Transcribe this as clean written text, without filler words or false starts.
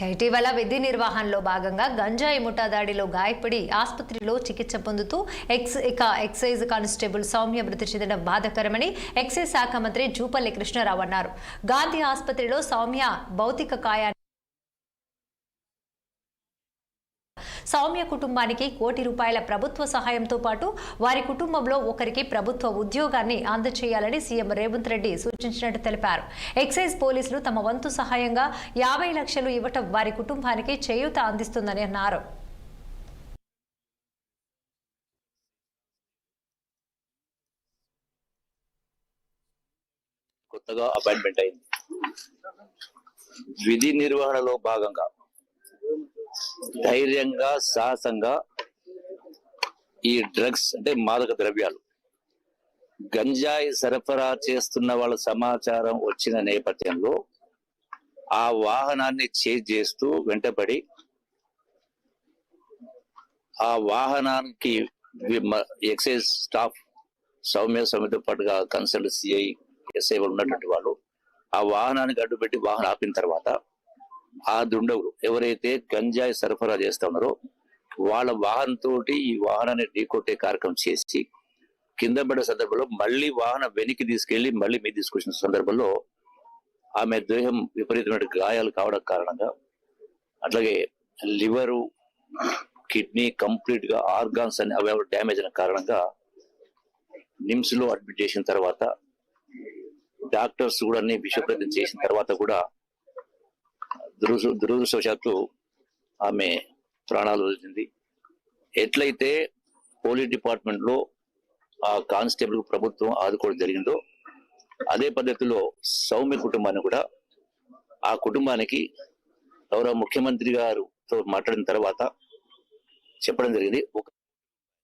ఇటీవల విధి నిర్వహణలో భాగంగా గంజాయి ముఠా దాడిలో గాయపడి ఆసుపత్రిలో చికిత్స పొందుతూ ఎక్సైజ్ కానిస్టేబుల్ సౌమ్య మృతి చెందడం బాధాకరమని ఎక్సైజ్ శాఖ మంత్రి జూపల్లి కృష్ణారావు అన్నారు. గాంధీ ఆసుపత్రిలో సౌమ్య భౌతిక కాయాన్ని సౌమ్య కుటుంబానికి ₹1 కోటి ప్రభుత్వ సహాయంతో పాటు వారి కుటుంబంలో ఒకరికి ప్రభుత్వ ఉద్యోగాన్ని అందజేయాలని సీఎం రేవంత్ రెడ్డి సూచించినట్టు తెలిపారు. ఎక్సైజ్ పోలీసులు తమ వంతు సహాయంగా 50 లక్షలు ఇవ్వటం వారి కుటుంబానికి చేయూత అందిస్తుందని అన్నారు. కొత్తగా అపాయింట్మెంట్ అయింది. విధి నిర్వహణలో భాగంగా ధైర్యంగా సాహసంగా ఈ డ్రగ్స్ అంటే మాదక ద్రవ్యాలు గంజాయి సరఫరా చేస్తున్న వాళ్ళ సమాచారం వచ్చిన నేపథ్యంలో ఆ వాహనాన్ని చేజ్ చేస్తూ వెంటబడి ఆ వాహనానికి ఎక్సైజ్ స్టాఫ్ సౌమ్యతో పాటుగా కన్సల్ట్ సిఐ ఎస్ఐ ఉన్నటువంటి వాళ్ళు ఆ వాహనానికి అడ్డుపెట్టి వాహనం ఆపిన తర్వాత ఆ దుండగులు ఎవరైతే గంజాయి సరఫరా చేస్తా ఉన్నారో వాళ్ళ వాహనంతో ఈ వాహనాన్ని ఢీకొట్టే కార్యక్రమం చేసి కింద పడే సందర్భంలో మళ్ళీ వాహనం వెనక్కి తీసుకెళ్లి మళ్ళీ మీద తీసుకొచ్చిన సందర్భంలో ఆమె దేహం విపరీతమైన గాయాలు కావడం కారణంగా అట్లాగే లివరు కిడ్నీ కంప్లీట్ గా ఆర్గాన్స్ అని అవి డ్యామేజ్ అయిన కారణంగా నిమ్స్ లో అడ్మిట్ చేసిన తర్వాత డాక్టర్స్ కూడా అన్ని విషప్రయత్నం చేసిన తర్వాత కూడా దురదృష్టవశాత్తు ఆమె ప్రాణాలు వదిలింది. ఎట్లయితే పోలీస్ డిపార్ట్మెంట్ లో ఆ కానిస్టేబుల్ కు ప్రభుత్వం ఆదుకోవడం జరిగిందో అదే పద్ధతిలో సౌమ్య కుటుంబాన్ని కూడా ఆ కుటుంబానికి గౌరవ ముఖ్యమంత్రి గారితో మాట్లాడిన తర్వాత చెప్పడం జరిగింది.